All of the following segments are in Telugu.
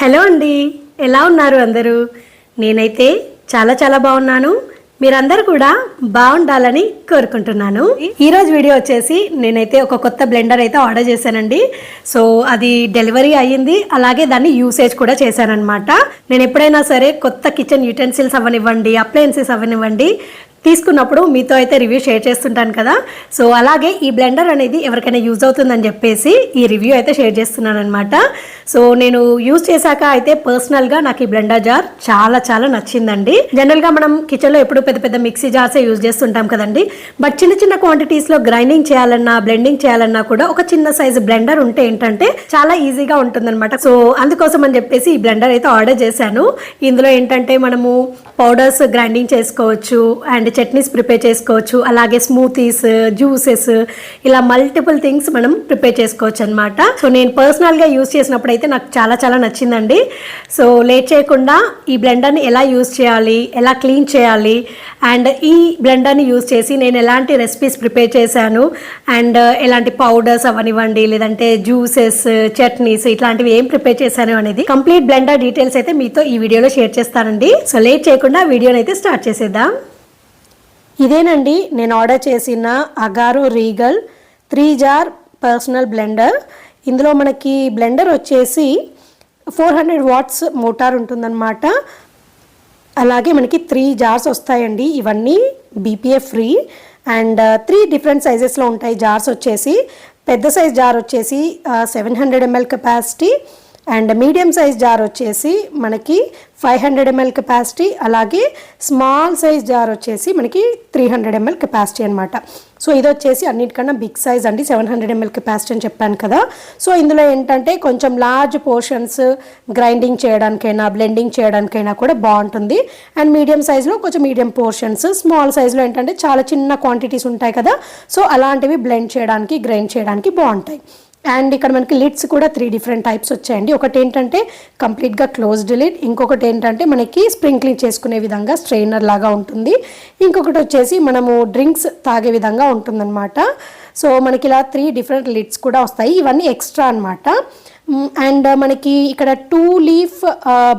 హలో అండి, ఎలా ఉన్నారు అందరూ? నేనైతే చాలా చాలా బాగున్నాను. మీరందరూ కూడా బాగుండాలని కోరుకుంటున్నాను. ఈరోజు వీడియో వచ్చేసి నేనైతే ఒక కొత్త బ్లెండర్ అయితే ఆర్డర్ చేశానండి. సో అది డెలివరీ అయ్యింది, అలాగే దాన్ని యూసేజ్ కూడా చేశానన్నమాట. నేను ఎప్పుడైనా సరే కొత్త కిచెన్ యూటెన్సిల్స్ అవ్వనివ్వండి, అప్లయన్సెస్ అవ్వనివ్వండి తీసుకున్నప్పుడు మీతో అయితే రివ్యూ షేర్ చేస్తుంటాను కదా. సో అలాగే ఈ బ్లెండర్ అనేది ఎవరికైనా యూజ్ అవుతుందని చెప్పేసి ఈ రివ్యూ అయితే షేర్ చేస్తున్నాను అనమాట. సో నేను యూజ్ చేశాక అయితే పర్సనల్గా నాకు ఈ బ్లెండర్ జార్ చాలా చాలా నచ్చిందండి. జనరల్గా మనం కిచెన్లో ఎప్పుడు పెద్ద పెద్ద మిక్సీ జార్సే యూజ్ చేస్తుంటాం కదండి. బట్ చిన్న చిన్న క్వాంటిటీస్లో గ్రైండింగ్ చేయాలన్నా, బ్లెండింగ్ చేయాలన్నా కూడా ఒక చిన్న సైజు బ్లెండర్ ఉంటే ఏంటంటే చాలా ఈజీగా ఉంటుందన్నమాట. సో అందుకోసం అని చెప్పేసి ఈ బ్లెండర్ అయితే ఆర్డర్ చేశాను. ఇందులో ఏంటంటే మనము పౌడర్స్ గ్రైండింగ్ చేసుకోవచ్చు, అండ్ చట్నీస్ ప్రిపేర్ చేసుకోవచ్చు, అలాగే స్మూతీస్, జ్యూసెస్, ఇలా మల్టిపుల్ థింగ్స్ మనం ప్రిపేర్ చేసుకోవచ్చు అనమాట. సో నేను పర్సనల్గా యూజ్ చేసినప్పుడు అయితే నాకు చాలా చాలా నచ్చిందండి. సో లేట్ చేయకుండా ఈ బ్లెండర్ని ఎలా యూజ్ చేయాలి, ఎలా క్లీన్ చేయాలి, అండ్ ఈ బ్లెండర్ని యూజ్ చేసి నేను ఎలాంటి రెసిపీస్ ప్రిపేర్ చేశాను, అండ్ ఎలాంటి పౌడర్స్ అవనివ్వండి, లేదంటే జ్యూసెస్, చట్నీస్ ఇట్లాంటివి ఏం ప్రిపేర్ చేశాను అనేది కంప్లీట్ బ్లెండర్ డీటెయిల్స్ అయితే మీతో ఈ వీడియోలో షేర్ చేస్తానండి. సో లేట్ చేయకుండా వీడియోని అయితే స్టార్ట్ చేసేద్దాం. ఇదేనండి నేను ఆర్డర్ చేసిన Agaro Regal 3 jar personal blender. ఇందులో మనకి బ్లెండర్ వచ్చేసి 400 వాట్స్ మోటార్ ఉంటుందన్నమాట. అలాగే మనకి 3 జార్స్ వస్తాయండి. ఇవన్నీ బీపీఎఫ్ ఫ్రీ, అండ్ 3 డిఫరెంట్ సైజెస్లో ఉంటాయి జార్స్ వచ్చేసి. పెద్ద సైజ్ జార్ వచ్చేసి 700 ml capacity, and medium size jar వచ్చేసి మనకి 500 ml కెపాసిటీ, అలాగే స్మాల్ సైజ్ జార్ వచ్చేసి మనకి 300 ml కెపాసిటీ అనమాట. సో ఇది వచ్చేసి అన్నిటికన్నా బిగ్ సైజ్ అండి, 700 ml కెపాసిటీ అని చెప్పాను కదా. సో ఇందులో ఏంటంటే కొంచెం లార్జ్ పోర్షన్స్ గ్రైండింగ్ చేయడానికైనా, బ్లెండింగ్ చేయడానికైనా కూడా బాగుంటుంది. అండ్ మీడియం సైజ్లో కొంచెం మీడియం పోర్షన్స్, స్మాల్ సైజ్లో ఏంటంటే చాలా చిన్న క్వాంటిటీస్ ఉంటాయి కదా. సో అలాంటివి బ్లెండ్ చేయడానికి, గ్రైండ్ చేయడానికి బాగుంటాయి. అండ్ ఇక్కడ మనకి లిడ్స్ కూడా 3 డిఫరెంట్ టైప్స్ వచ్చాయండి. ఒకటి ఏంటంటే కంప్లీట్గా క్లోజ్డ్ లిడ్, ఇంకొకటి ఏంటంటే మనకి స్ప్రింక్లింగ్ చేసుకునే విధంగా స్ట్రెయినర్ లాగా ఉంటుంది, ఇంకొకటి వచ్చేసి మనము డ్రింక్స్ తాగే విధంగా ఉంటుందన్నమాట. సో మనకి ఇలా 3 డిఫరెంట్ లిడ్స్ కూడా వస్తాయి. ఇవన్నీ ఎక్స్ట్రా అనమాట. అండ్ మనకి ఇక్కడ 2 లీఫ్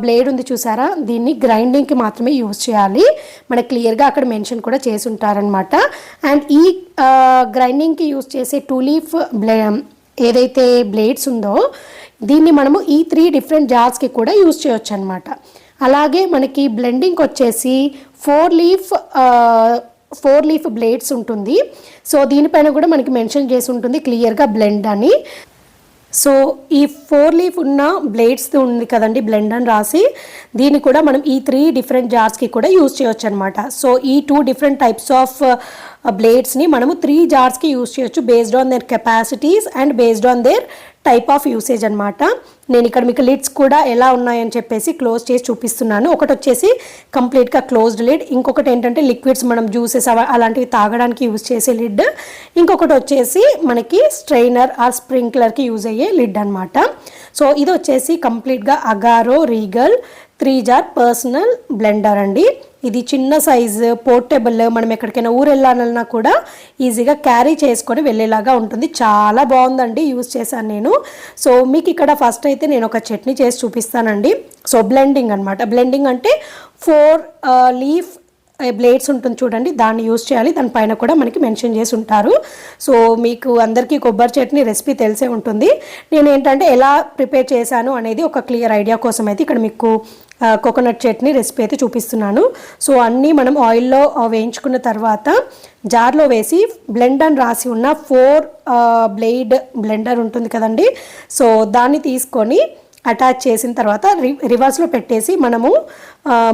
బ్లేడ్ ఉంది చూసారా, దీన్ని గ్రైండింగ్కి మాత్రమే యూజ్ చేయాలి. మనకి క్లియర్గా అక్కడ మెన్షన్ కూడా చేసి ఉంటారనమాట. అండ్ ఈ గ్రైండింగ్కి యూజ్ చేసే 2 లీఫ్ ఏదైతే బ్లేడ్స్ ఉందో దీన్ని మనము ఈ 3 డిఫరెంట్ జార్స్కి కూడా యూజ్ చేయొచ్చు అనమాట. అలాగే మనకి బ్లెండింగ్కి వచ్చేసి 4 లీఫ్ బ్లేడ్స్ ఉంటుంది. సో దీనిపైన కూడా మనకి మెన్షన్ చేసి ఉంటుంది క్లియర్గా బ్లెండ్ అని. సో ఈ 4 లీఫ్ ఉన్న బ్లేడ్స్ ఉంది కదండి బ్లెండ్ అని రాసి, దీన్ని కూడా మనం ఈ 3 డిఫరెంట్ జార్స్కి కూడా యూజ్ చేయొచ్చు అనమాట. సో ఈ 2 డిఫరెంట్ టైప్స్ ఆఫ్ బ్లేడ్స్ని మనము 3 జార్స్కి యూజ్ చేయొచ్చు, based on their capacities and based on their type of usage అనమాట. నేను ఇక్కడ మీకు లిడ్స్ కూడా ఎలా ఉన్నాయని చెప్పేసి క్లోజ్ చేసి చూపిస్తున్నాను. ఒకటి వచ్చేసి కంప్లీట్గా క్లోజ్డ్ లిడ్, ఇంకొకటి ఏంటంటే లిక్విడ్స్ మనం జ్యూసెస్ అలాంటివి తాగడానికి యూజ్ చేసే లిడ్, ఇంకొకటి వచ్చేసి మనకి స్ట్రెయినర్ ఆర్ స్ప్రింక్లర్కి యూజ్ అయ్యే లిడ్ అనమాట. సో ఇది వచ్చేసి కంప్లీట్గా Agaro Regal 3 jar personal blender అండి. ఇది చిన్న సైజు, పోర్టబుల్, మనం ఎక్కడికైనా ఊరు వెళ్ళాలన్నా కూడా ఈజీగా క్యారీ చేసుకొని వెళ్ళేలాగా ఉంటుంది. చాలా బాగుందండి, యూజ్ చేశాను నేను. సో మీకు ఇక్కడ ఫస్ట్ అయితే నేను ఒక చట్నీ చేసి చూపిస్తానండి. సో బ్లెండింగ్ అనమాట. బ్లెండింగ్ అంటే 4 లీఫ్ బ్లేడ్స్ ఉంటుంది చూడండి, దాన్ని యూజ్ చేయాలి. దానిపైన కూడా మనకి మెన్షన్ చేసి ఉంటారు. సో మీకు అందరికీ కొబ్బరి చట్నీ రెసిపీ తెలిసే ఉంటుంది. నేను ఏంటంటే ఎలా ప్రిపేర్ చేశాను అనేది ఒక క్లియర్ ఐడియా కోసం అయితే ఇక్కడ మీకు కోకోనట్ చట్నీ రెసిపీ అయితే చూపిస్తున్నాను. సో అన్నీ మనం ఆయిల్లో వేయించుకున్న తర్వాత జార్లో వేసి బ్లెండ్ అని రాసి ఉన్న 4 బ్లేడ్ బ్లెండర్ ఉంటుంది కదండి. సో దాన్ని తీసుకొని అటాచ్ చేసిన తర్వాత రివర్స్లో పెట్టేసి మనము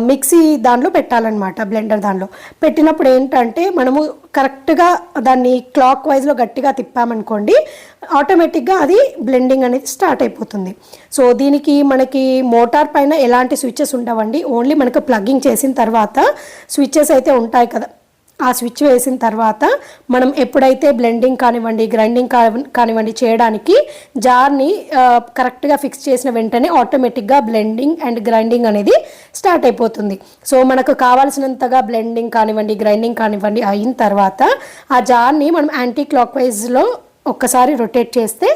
మిక్సీ దానిలో పెట్టాలన్నమాట. బ్లెండర్ దానిలో పెట్టినప్పుడు ఏంటంటే మనము కరెక్ట్గా దాన్ని క్లాక్ వైజ్లో గట్టిగా తిప్పామనుకోండి, ఆటోమేటిక్గా అది బ్లెండింగ్ అనేది స్టార్ట్ అయిపోతుంది. సో దీనికి మనకి మోటార్ పైన ఎలాంటి స్విచ్చెస్ ఉండవండి, ఓన్లీ మనకు ప్లగ్గింగ్ చేసిన తర్వాత స్విచ్చెస్ అయితే ఉంటాయి కదా, ఆ స్విచ్ వేసిన తర్వాత మనం ఎప్పుడైతే బ్లెండింగ్ కానివ్వండి, గ్రైండింగ్ కానివ్వండి చేయడానికి జార్ని కరెక్ట్గా ఫిక్స్ చేసిన వెంటనే ఆటోమేటిక్గా బ్లెండింగ్ అండ్ గ్రైండింగ్ అనేది స్టార్ట్ అయిపోతుంది. సో మనకు కావాల్సినంతగా బ్లెండింగ్ కానివ్వండి, గ్రైండింగ్ కానివ్వండి అయిన తర్వాత ఆ జార్ని మనం యాంటీ క్లాక్ వైజ్లో ఒక్కసారి రొటేట్ చేస్తే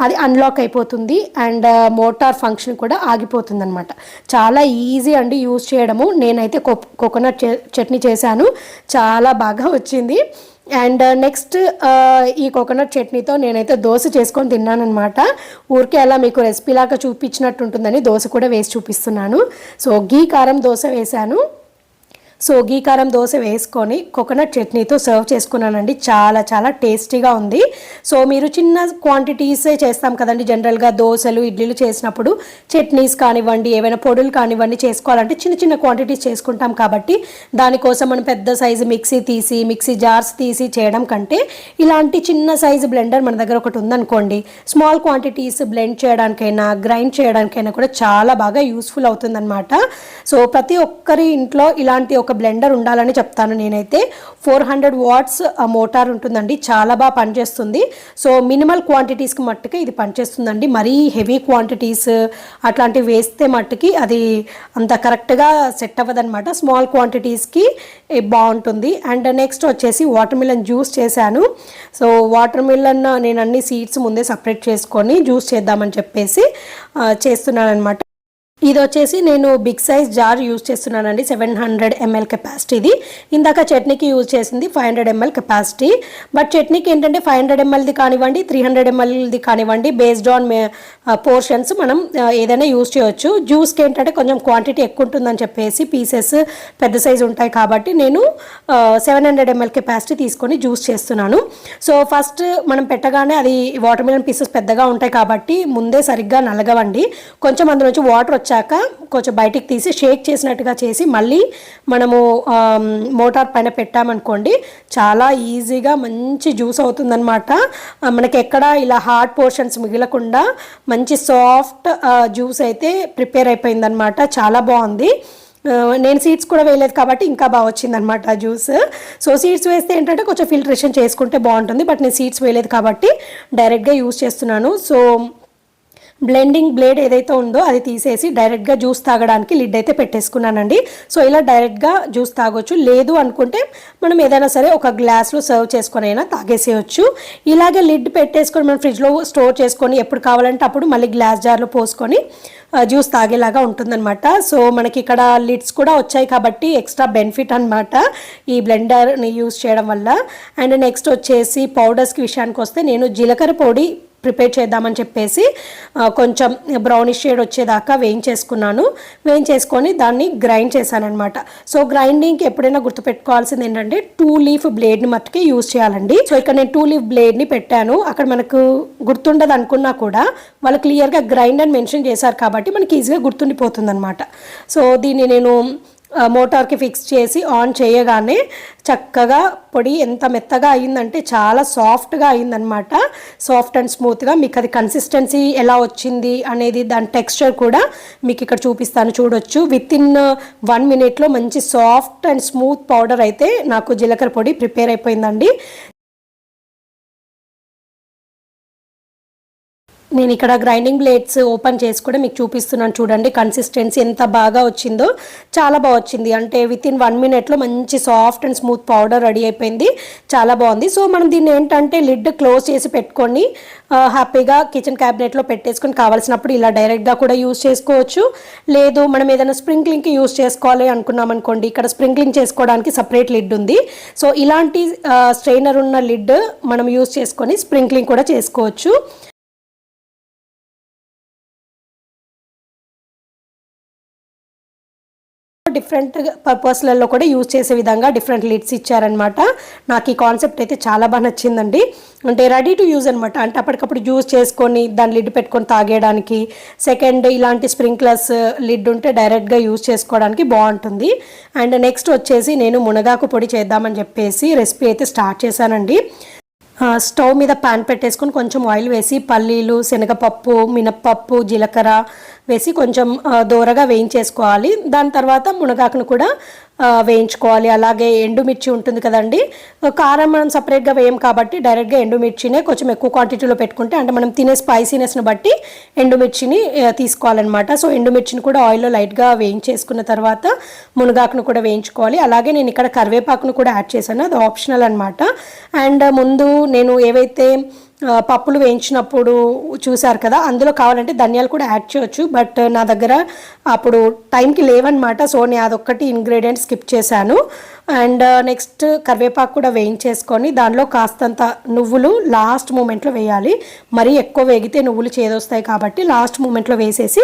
అది అన్లాక్ అయిపోతుంది అండ్ మోటార్ ఫంక్షన్ కూడా ఆగిపోతుంది అనమాట. చాలా ఈజీ అండి యూజ్ చేయడము. నేనైతే కోకోనట్ చట్నీ చేశాను, చాలా బాగా వచ్చింది. అండ్ నెక్స్ట్ ఈ కోకోనట్ చట్నీతో నేనైతే దోశ చేసుకొని తిన్నాను అనమాట. ఊరికే అలా మీకు రెసిపీ లాగా చూపించినట్టు ఉంటుందని దోశ కూడా వేసి చూపిస్తున్నాను. సో గీ కారం దోశ వేశాను. సో గీ కారం దోశ వేసుకొని కోకోనట్ చట్నీతో సర్వ్ చేసుకున్నానండి. చాలా చాలా టేస్టీగా ఉంది. సో మీరు చిన్న క్వాంటిటీసే చేస్తాం కదండి, జనరల్గా దోశలు ఇడ్లీలు చేసినప్పుడు చట్నీస్ కానివ్వండి, ఏవైనా పొడులు కానివ్వండి చేసుకోవాలంటే చిన్న చిన్న క్వాంటిటీస్ చేసుకుంటాం. కాబట్టి దానికోసం మనం పెద్ద సైజు మిక్సీ జార్స్ తీసి చేయడం కంటే ఇలాంటి చిన్న సైజు బ్లెండర్ మన దగ్గర ఒకటి ఉందనుకోండి, స్మాల్ క్వాంటిటీస్ బ్లెండ్ చేయడానికైనా గ్రైండ్ చేయడానికైనా కూడా చాలా బాగా యూస్ఫుల్ అవుతుందన్నమాట. సో ప్రతి ఒక్కరి ఇంట్లో ఇలాంటి ఒక బ్లెండర్ ఉండాలని చెప్తాను నేనైతే. 400 వాట్స్ మోటార్ ఉంటుందండి, చాలా బాగా పనిచేస్తుంది. సో మినిమల్ క్వాంటిటీస్కి మట్టుకే ఇది పనిచేస్తుందండి. మరీ హెవీ క్వాంటిటీస్ అట్లాంటివి వేస్తే మట్టుకి అది అంత కరెక్ట్గా సెట్ అవ్వదన్నమాట. స్మాల్ క్వాంటిటీస్కి బాగుంటుంది. అండ్ నెక్స్ట్ వచ్చేసి వాటర్ మిలన్ జ్యూస్ చేశాను. సో వాటర్ మిలన్ నేను అన్ని సీడ్స్ ముందే సపరేట్ చేసుకొని జ్యూస్ చేద్దామని చెప్పేసి చేస్తున్నాను అనమాట. ఇది వచ్చేసి నేను బిగ్ సైజ్ జార్ యూజ్ చేస్తున్నానండి, 700 ml కెపాసిటీది. ఇందాక చట్నీకి యూజ్ చేసింది 500 ml కెపాసిటీ. బట్ చట్నీకి ఏంటంటే 500 mlది కానివ్వండి, 300 mlది కానివ్వండి, బేస్డ్ ఆన్ పోర్షన్స్ మనం ఏదైనా యూజ్ చేయొచ్చు. జ్యూస్కి ఏంటంటే కొంచెం క్వాంటిటీ ఎక్కువ ఉంటుందని చెప్పేసి పీసెస్ పెద్ద సైజు ఉంటాయి కాబట్టి నేను 700 ml కెపాసిటీ తీసుకొని జ్యూస్ చేస్తున్నాను. సో ఫస్ట్ మనం పెట్టగానే అది వాటర్ మిలన్ పీసెస్ పెద్దగా ఉంటాయి కాబట్టి ముందే సరిగ్గా నలగవండి. కొంచెం అందులోంచి వాటర్ వచ్చాక కొంచెం బయటికి తీసి షేక్ చేసినట్టుగా చేసి మళ్ళీ మనము మోటార్ పైన పెట్టామనుకోండి, చాలా ఈజీగా మంచి జ్యూస్ అవుతుందన్నమాట. మనకి ఎక్కడ ఇలా హార్డ్ పోర్షన్స్ మిగలకుండా మంచి సాఫ్ట్ జ్యూస్ అయితే ప్రిపేర్ అయిపోయిందనమాట. చాలా బాగుంది. నేను సీడ్స్ కూడా వేయలేదు కాబట్టి ఇంకా బాగా వచ్చిందనమాట జ్యూస్. సో సీడ్స్ వేస్తే ఏంటంటే కొంచెం ఫిల్టరేషన్ చేసుకుంటే బాగుంటుంది. బట్ నేను సీడ్స్ వేయలేదు కాబట్టి డైరెక్ట్గా యూజ్ చేస్తున్నాను. సో బ్లెండింగ్ బ్లేడ్ ఏదైతే ఉందో అది తీసేసి డైరెక్ట్గా జ్యూస్ తాగడానికి లిడ్ అయితే పెట్టేసుకున్నానండి. సో ఇలా డైరెక్ట్గా జ్యూస్ తాగొచ్చు. లేదు అనుకుంటే మనం ఏదైనా సరే ఒక గ్లాస్లో సర్వ్ చేసుకొని అయినా తాగేసేయచ్చు. ఇలాగే లిడ్ పెట్టేసుకొని మనం ఫ్రిడ్జ్లో స్టోర్ చేసుకొని ఎప్పుడు కావాలంటే అప్పుడు మళ్ళీ గ్లాస్ జార్లో పోసుకొని జ్యూస్ తాగేలాగా ఉంటుందన్నమాట. సో మనకి ఇక్కడ లిడ్స్ కూడా వచ్చాయి కాబట్టి ఎక్స్ట్రా బెనిఫిట్ అనమాట ఈ బ్లెండర్ని యూస్ చేయడం వల్ల. అండ్ నెక్స్ట్ వచ్చేసి పౌడర్స్కి విషయానికి వస్తే నేను జీలకర్ర పొడి ప్రిపేర్ చేద్దామని చెప్పేసి కొంచెం బ్రౌనిష్ షేడ్ వచ్చేదాకా వేయించేసుకొని దాన్ని గ్రైండ్ చేశానమాట. సో గ్రైండింగ్కి ఎప్పుడైనా గుర్తుపెట్టుకోవాల్సింది ఏంటంటే 2 లీఫ్ బ్లేడ్ని మట్టుకే యూజ్ చేయాలండి. సో ఇక్కడ నేను 2 లీఫ్ బ్లేడ్ని పెట్టాను. అక్కడ మనకు గుర్తుండదు అనుకున్నా కూడా వాళ్ళు క్లియర్గా గ్రైండ్ అని మెన్షన్ చేశారు కాబట్టి మనకి ఈజీగా గుర్తుండిపోతుంది అనమాట. సో దీన్ని నేను మోటార్కి ఫిక్స్ చేసి ఆన్ చేయగానే చక్కగా పొడి ఎంత మెత్తగా అయిందంటే చాలా సాఫ్ట్గా అయిందనమాట. సాఫ్ట్ అండ్ స్మూత్గా. మీకు అది కన్సిస్టెన్సీ ఎలా వచ్చింది అనేది దాని టెక్స్చర్ కూడా మీకు ఇక్కడ చూపిస్తాను, చూడొచ్చు. విత్ ఇన్ 1 minute మంచి సాఫ్ట్ అండ్ స్మూత్ పౌడర్ అయితే నాకు జీలకర్ర పొడి ప్రిపేర్ అయిపోయిందండి. నేను ఇక్కడ గ్రైండింగ్ బ్లేడ్స్ ఓపెన్ చేసి కూడా మీకు చూపిస్తున్నాను, చూడండి కన్సిస్టెన్సీ ఎంత బాగా వచ్చిందో. చాలా బాగా వచ్చింది. అంటే విత్ ఇన్ 1 minute మంచి soft and smooth powder ready అయిపోయింది. చాలా బాగుంది. సో మనం దీన్ని ఏంటంటే లిడ్ క్లోజ్ చేసి పెట్టుకొని హ్యాపీగా కిచెన్ క్యాబినెట్లో పెట్టేసుకొని కావాల్సినప్పుడు ఇలా డైరెక్ట్గా కూడా యూజ్ చేసుకోవచ్చు. లేదు మనం ఏదైనా స్ప్రింక్లింగ్కి యూజ్ చేసుకోవాలి అనుకున్నాం అనుకోండి, ఇక్కడ స్ప్రింక్లింగ్ చేసుకోవడానికి సపరేట్ లిడ్ ఉంది. సో ఇలాంటి స్ట్రైనర్ ఉన్న లిడ్ మనం యూజ్ చేసుకొని స్ప్రింక్లింగ్ కూడా చేసుకోవచ్చు. డిఫరెంట్ పర్పస్లలో కూడా యూజ్ చేసే విధంగా డిఫరెంట్ లిడ్స్ ఇచ్చారనమాట. నాకు ఈ కాన్సెప్ట్ అయితే చాలా బాగా నచ్చిందండి. అంటే రెడీ టు యూజ్ అనమాట. అంటే అప్పటికప్పుడు యూజ్ చేసుకొని దాని లిడ్ పెట్టుకొని తాగేయడానికి. సెకండ్ ఇలాంటి స్ప్రింక్లర్స్ లిడ్ ఉంటే డైరెక్ట్గా యూజ్ చేసుకోవడానికి బాగుంటుంది. అండ్ నెక్స్ట్ వచ్చేసి నేను మునగాకు పొడి చేద్దామని చెప్పేసి రెసిపీ అయితే స్టార్ట్ చేశానండి. స్టవ్ మీద ప్యాన్ పెట్టేసుకొని కొంచెం ఆయిల్ వేసి పల్లీలు, శనగపప్పు, మినప్పప్పు, జీలకర్ర వేసి కొంచెం దోరగా వేయించేసుకోవాలి. దాని తర్వాత మునగాకును కూడా వేయించుకోవాలి. అలాగే ఎండుమిర్చి ఉంటుంది కదండి, కారం మనం సపరేట్గా వేయం కాబట్టి డైరెక్ట్గా ఎండుమిర్చినే కొంచెం ఎక్కువ క్వాంటిటీలో పెట్టుకుంటే అంటే మనం తినే స్పైసీనెస్ని బట్టి ఎండుమిర్చిని తీసుకోవాలన్నమాట. సో ఎండుమిర్చిని కూడా ఆయిల్లో లైట్గా వేయించేసుకున్న తర్వాత మునగాకును కూడా వేయించుకోవాలి. అలాగే నేను ఇక్కడ కరివేపాకును కూడా యాడ్ చేశాను, అది ఆప్షనల్ అనమాట. అండ్ ముందు నేను ఏవైతే పప్పులు వేయించినప్పుడు చూసారు కదా, అందులో కావాలంటే ధనియాలు కూడా యాడ్ చేయొచ్చు. బట్ నా దగ్గర అప్పుడు టైంకి లేవన్నమాట. సో నేను అదొక్కటి ఇంగ్రీడియంట్ స్కిప్ చేశాను. అండ్ నెక్స్ట్ కరివేపాకు కూడా వేయించేసుకొని దానిలో కాస్తంత నువ్వులు లాస్ట్ మూమెంట్లో వేయాలి. మరీ ఎక్కువ వేగితే నువ్వులు చేదొస్తాయి కాబట్టి లాస్ట్ మూమెంట్లో వేసేసి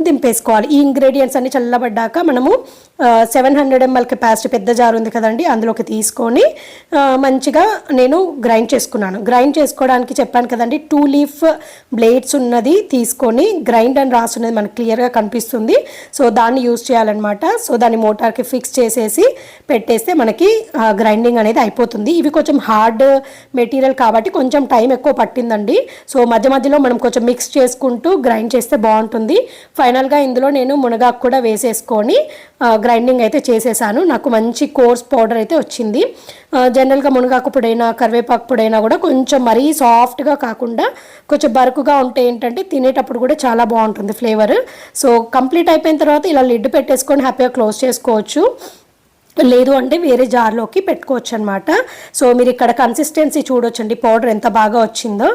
దింపేసుకోవాలి. ఈ ఇంగ్రీడియంట్స్ అన్ని చల్లబడ్డాక మనము 700 ml కెపాసిటీ పెద్ద జార్ ఉంది కదండి, అందులోకి తీసుకొని మంచిగా నేను గ్రైండ్ చేసుకున్నాను. గ్రైండ్ చేసుకోవడానికి చెప్పాను కదండి, 2 leaf బ్లేడ్స్ ఉన్నది తీసుకొని గ్రైండ్ అని రాసున్నది మనకు క్లియర్గా కనిపిస్తుంది. సో దాన్ని యూజ్ చేయాలన్నమాట. సో దాన్ని మోటార్కి ఫిక్స్ చేసేసి పెట్టేస్తే మనకి గ్రైండింగ్ అనేది అయిపోతుంది. ఇవి కొంచెం హార్డ్ మెటీరియల్ కాబట్టి కొంచెం టైం ఎక్కువ పట్టిందండి. సో మధ్య మధ్యలో మనం కొంచెం మిక్స్ చేసుకుంటూ గ్రైండ్ చేస్తే బాగుంటుంది. ఫైనల్గా ఇందులో నేను మునగాకు కూడా వేసేసుకొని గ్రైండింగ్ అయితే చేసేసాను. నాకు మంచి కోర్స్ పౌడర్ అయితే వచ్చింది. జనరల్గా మునగాకు పొడైనా కరివేపాకు పొడైనా కూడా కొంచెం మరీ సాఫ్ట్గా కాకుండా కొంచెం బరుకుగా ఉంటే ఏంటంటే తినేటప్పుడు కూడా చాలా బాగుంటుంది ఫ్లేవర్. సో కంప్లీట్ అయిపోయిన తర్వాత ఇలా లిడ్ పెట్టేసుకొని హ్యాపీగా క్లోజ్ చేసుకోవచ్చు. లేదు అంటే వేరే జార్లోకి పెట్టుకోవచ్చు అనమాట. సో మీరు ఇక్కడ కన్సిస్టెన్సీ చూడొచ్చండి, పౌడర్ ఎంత బాగా వచ్చిందో.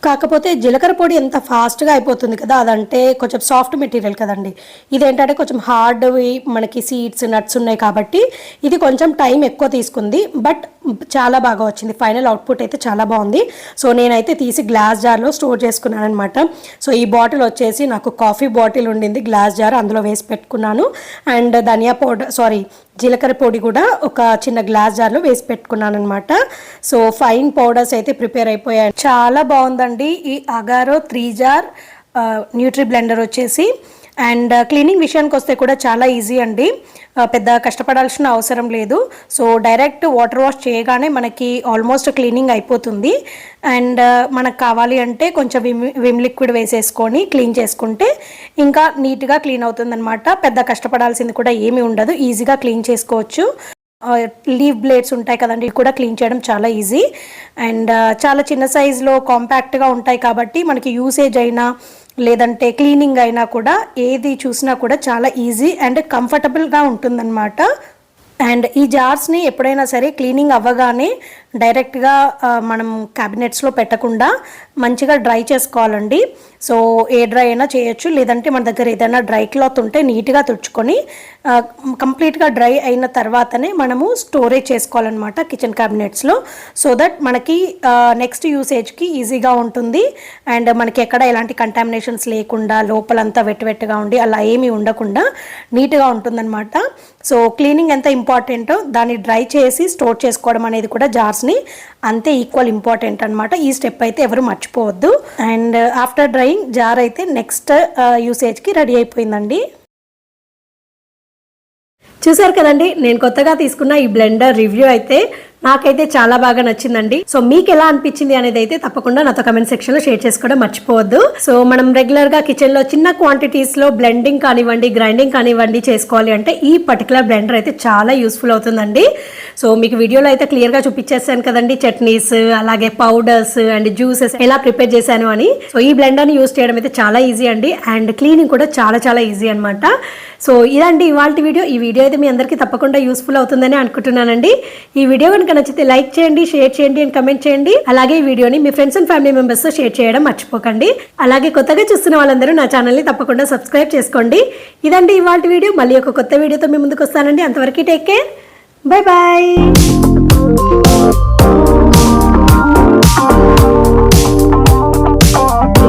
కాకపోతే జీలకర్ర పొడి ఎంత ఫాస్ట్గా అయిపోతుంది కదా, అదంటే కొంచెం సాఫ్ట్ మెటీరియల్ కదండి. ఇదేంటంటే కొంచెం హార్డ్వి మనకి సీడ్స్ నట్స్ ఉన్నాయి కాబట్టి ఇది కొంచెం టైం ఎక్కువ తీసుకుంది. బట్ చాలా బాగా వచ్చింది. ఫైనల్ అవుట్పుట్ అయితే చాలా బాగుంది. సో నేనైతే తీసి గ్లాస్ జార్లో స్టోర్ చేసుకున్నాను అనమాట. సో ఈ బాటిల్ వచ్చేసి నాకు కాఫీ బాటిల్ ఉండింది గ్లాస్ జార్, అందులో వేసి పెట్టుకున్నాను. అండ్ ధనియా పౌడర్ జీలకర్ర పొడి కూడా ఒక చిన్న గ్లాస్ జార్లో వేసి పెట్టుకున్నాను అనమాట. సో ఫైన్ పౌడర్స్ అయితే ప్రిపేర్ అయిపోయాయి. చాలా బాగుందండి ఈ అగారో 3 jar న్యూట్రీ బ్లెండర్ వచ్చేసి. అండ్ క్లీనింగ్ విషయానికి వస్తే కూడా చాలా ఈజీ అండి, పెద్ద కష్టపడాల్సిన అవసరం లేదు. సో డైరెక్ట్ వాటర్ వాష్ చేయగానే మనకి ఆల్మోస్ట్ క్లీనింగ్ అయిపోతుంది. అండ్ మనకు కావాలి అంటే కొంచెం విమ్ లిక్విడ్ వేసేసుకొని క్లీన్ చేసుకుంటే ఇంకా నీట్గా క్లీన్ అవుతుంది అనమాట. పెద్ద కష్టపడాల్సింది కూడా ఏమీ ఉండదు, ఈజీగా క్లీన్ చేసుకోవచ్చు. లీవ్ బ్లేడ్స్ ఉంటాయి కదండి, ఇవి కూడా క్లీన్ చేయడం చాలా ఈజీ. అండ్ చాలా చిన్న సైజులో కాంపాక్ట్గా ఉంటాయి కాబట్టి మనకి యూసేజ్ అయినా లేదంటే క్లీనింగ్ అయినా కూడా ఏది చూసినా కూడా చాలా ఈజీ అండ్ కంఫర్టబుల్గా ఉంటుందన్నమాట. అండ్ ఈ జార్స్ని ఎప్పుడైనా సరే క్లీనింగ్ అవ్వగానే డైరెక్ట్గా మనం క్యాబినెట్స్లో పెట్టకుండా మంచిగా డ్రై చేసుకోవాలండి. సో ఏ డ్రై అయినా చేయొచ్చు, లేదంటే మన దగ్గర ఏదైనా డ్రై క్లాత్ ఉంటే నీట్గా తుడుచుకొని కంప్లీట్గా డ్రై అయిన తర్వాతనే మనము స్టోరేజ్ చేసుకోవాలన్నమాట కిచెన్ క్యాబినెట్స్లో. సో దట్ మనకి నెక్స్ట్ యూసేజ్కి ఈజీగా ఉంటుంది. అండ్ మనకి ఎక్కడ ఎలాంటి కంటామినేషన్స్ లేకుండా లోపలంతా వెట్టుగా ఉండి అలా ఏమీ ఉండకుండా నీట్గా ఉంటుందన్నమాట. సో క్లీనింగ్ ఎంత ఇంపార్టెంటో దాన్ని డ్రై చేసి స్టోర్ చేసుకోవడం అనేది కూడా జార్స్ని అంతే ఈక్వల్ ఇంపార్టెంట్ అనమాట. ఈ స్టెప్ అయితే ఎవరు మర్చిపోవద్దు. అండ్ ఆఫ్టర్ డ్రైయింగ్ జార్ అయితే నెక్స్ట్ యూసేజ్కి రెడీ అయిపోయిందండి. చూసారు కదండి, నేను కొత్తగా తీసుకున్న ఈ బ్లెండర్ రివ్యూ అయితే నాకైతే చాలా బాగా నచ్చిందండి. సో మీకు ఎలా అనిపించింది అనేది అయితే తప్పకుండా నాతో కమెంట్ సెక్షన్ లో షేర్ చేసుకోవడం మర్చిపోవద్దు. సో మనం రెగ్యులర్ గా కిచెన్ లో చిన్న క్వాంటిటీస్ లో బ్లెండింగ్ కానివ్వండి, గ్రైండింగ్ కానివ్వండి చేసుకోవాలి అంటే ఈ పర్టికులర్ బ్లెండర్ అయితే చాలా యూస్ఫుల్ అవుతుందండి. సో మీకు వీడియోలో అయితే క్లియర్ గా చూపించేస్తాను కదండి, చట్నీస్ అలాగే పౌడర్స్ అండ్ జ్యూసెస్ ఎలా ప్రిపేర్ చేశాను అని. సో ఈ బ్లెండర్ ని యూస్ చేయడం అయితే చాలా ఈజీ అండి. అండ్ క్లీనింగ్ కూడా చాలా చాలా ఈజీ అనమాట. సో ఇదండి ఇవాళ వీడియో. ఈ వీడియో అయితే మీ అందరికీ తప్పకుండా యూస్ఫుల్ అవుతుందని అనుకుంటున్నానండి. ఈ వీడియో కనుక నచ్చితే లైక్ చేయండి, షేర్ చేయండి అండ్ కమెంట్ చేయండి. అలాగే ఈ వీడియోని మీ ఫ్రెండ్స్ అండ్ ఫ్యామిలీ మెంబర్స్ తో షేర్ చేయడం మర్చిపోకండి. అలాగే కొత్తగా చూస్తున్న వాళ్ళందరూ నా ఛానల్ ని తప్పకుండా సబ్స్క్రైబ్ చేసుకోండి. ఇదండి ఇవాళ వీడియో. మళ్ళీ ఒక కొత్త వీడియోతో మీ ముందుకు వస్తానండి. అంతవరకు టేక్ కేర్, బై బాయ్.